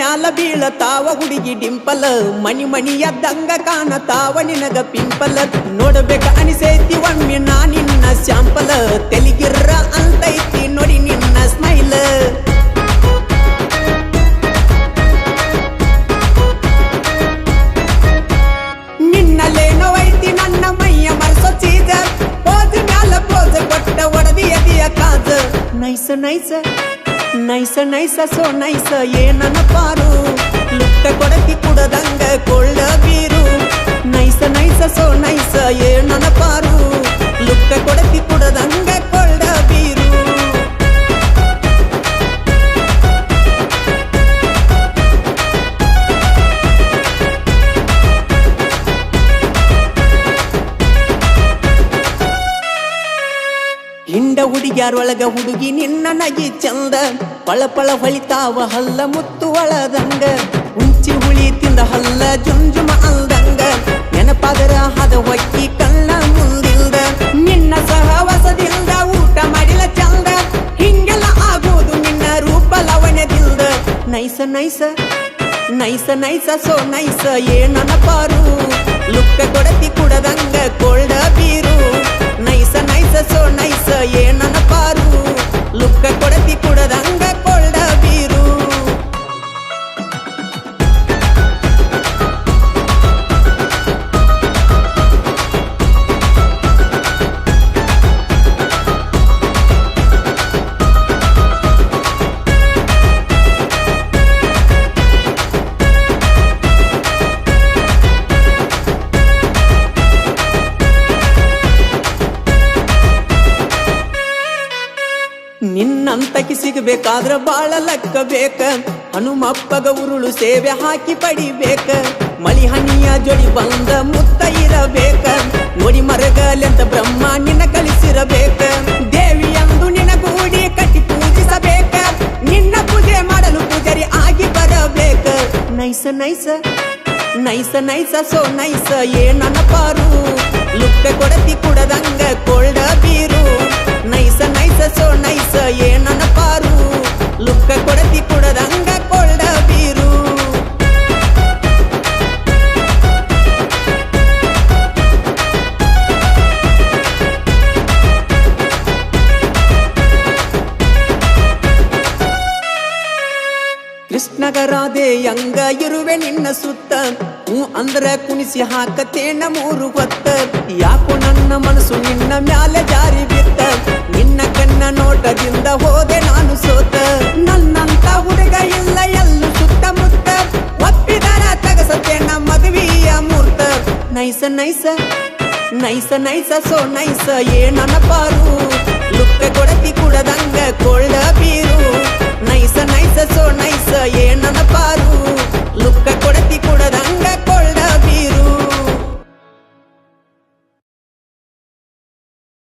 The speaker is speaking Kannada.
ಮ್ಯಾಲ ಬೀಳತಾವ ಹುಡುಗಿ ಡಿಂಪಲ್ ಮಣಿ ಮಣಿಯದ್ದಂಗ ಕಾಣತಾವ ನಿನಗ ಪಿಂಪಲ್ ನೋಡಬೇಕ ಅನಿಸೈತಿ ಒಮ್ಮೆ ನಾ ನಿನ್ನ ಸ್ಯಾಂಪಲ್ ತೆಲಿಗಿರ್ರ ಅಂತೈತಿ ನೋಡಿ ನಿನ್ನ ಸ್ಮೈಲ್ ನಿನ್ನಲ್ಲೇನೋ ಐತಿ ನನ್ನ ಮೈಯ ಮರ್ಸೋ ಚೀಜ ಪೋಜ್ ಮ್ಯಾಲ ಪೋಜ್ ಕೊಟ್ಟ ಒಡದಿ ಎದಿಯ ಕಾಜ ನೈಸ ನೈಸ ನೈಸ ನೈಸ ಸೋ ನೈಸ ಏನನ ಪಾರು ಲುಕ್ಕ ಕೊಡತಿ ಕುಡದಂಗ ಕೊಳ್ಳ ಬೀರು ನೈಸ ನೈಸ ಸೋ ನೈಸ ಏನನ ಪಾರು ಲುಕ್ಕ ಕೊಡತಿ ಕುಡದಂಗ ಕೊಳ್ಳ ಬೀರು ಹಿಂಡ ಹುಡುಗ್ಯಾರೊಳಗ ಹುಡುಗಿ ನಿನ್ನ ನಗಿ ಚಂದ ಪಳಪಳ ಹೊಳಿತಾವ ಹಲ್ಲ ಮುತ್ತು ಒಳದಂಗ ಉಂಚಿ ಹುಳಿ ತಿಂದ ಹಲ್ಲ ಜುಂಜುಮ ಅಲ್ದಂಗ ನೆನಪಾದರ ಹದ ಹೊಕ್ಕಿ ಕಣ್ಣ ಮುಂದಿಲ್ದ ನಿನ್ನ ಸಹವಾಸದಿಂದ ಊಟ ಮಾಡಿಲ್ಲ ಚಂದ ಹಿಂಗೆಲ್ಲ ಆಗೋದು ನಿನ್ನ ರೂಪ ಲವಣ್ಯದಿಲ್ದ ನೈಸ ನೈಸ ನೈಸ ನೈಸ ಸೋ ನೈಸ ಏನನ ಪಾರು ಲುಕ್ಕ ಕೊಡತಿ ಕುಡದಂಗ ಕೊಳ್ಳ ಬೀರು ನೈಸ ನೈಸ ಸೋ ನೈಸ ಏನನ ಪಾರು ಲುಕ್ಕ ಕೊಡತಿ ಕುಡದಂಗ ಕೊಳ್ಳ ಬೀರು ನಿನ್ನಂತಕಿ ಸಿಗಬೇಕಾದ್ರ ಬಾಳ ಲಕ್ಕ ಬೇಕ ಹನುಮಪ್ಪಗ ಉರುಳು ಸೇವೆ ಹಾಕಿ ಪಡಿಬೇಕ ಮಳಿ ಹನಿಯ ಜೋಡಿ ಬಂದ ಮುತ್ತ ಇರಬೇಕ ನೋಡಿ ಮರಗಲೆಂತ ಬ್ರಹ್ಮ ನಿನ್ನ ಕಲಿಸಿರಬೇಕ ದೇವಿಯಂದು ನಿನ್ನ ಗೂಡಿ ಕಟ್ಟಿ ಪೂಜಿಸಬೇಕ ನಿನ್ನ ಪೂಜೆ ಮಾಡಲು ಪೂಜಾರಿ ಆಗಿ ಬರಬೇಕ ನೈಸ ನೈಸ ನೈಸ ನೈಸ ಸೋ ನೈಸ ಏನನ ಪಾರು ಲುಕ್ಕ ಕೊಡತಿ ಕುಡದಂಗ ಕೊಳ್ಳ ಬೀರು ನೈಸ ನೈಸ ಸೋ ನೈಸ ಏನನ ಪಾರು ಲುಕ್ಕ ಕೊಡತಿ ಕುಡದಂಗ ಕೊಳ್ಳ ಬೀರು ಕೃಷ್ಣಗರಾದೆ ಅಂಗ ಇರುವೆ ನಿನ್ನ ಸುತ್ತ ಹೂ ಅಂದ್ರ ಕುಣಿಸಿ ಹಾಕತೇನ ಮೂರು ಹೊತ್ತ ಯಾಕೋ ನನ್ನ ಮನಸ್ಸು ನಿನ್ನ ಮ್ಯಾಲೆ ಜಾರಿ ಬಿತ್ತ ನಿನ್ನ ಕಣ್ಣ ನೋಟದಿಂದ ಹೋದೆ ನಾನು ಸೋತ ನನ್ನಂತ ಹುಡುಗ ಇಲ್ಲ ಎಲ್ಲೂ ಸುತ್ತಮುತ್ತ ಒಪ್ಪಿದರ ತಗಸತೇನ ಮದುವೆಯ ಮೂರ್ತ ನೈಸ ನೈಸ ನೈಸ ನೈಸ ಸೋ ನೈಸ ಏನನ ಪಾರು ಲುಕ್ಕ ಕೊಡತಿ ಕುಡದಂಗ ಕೊಳ್ಳ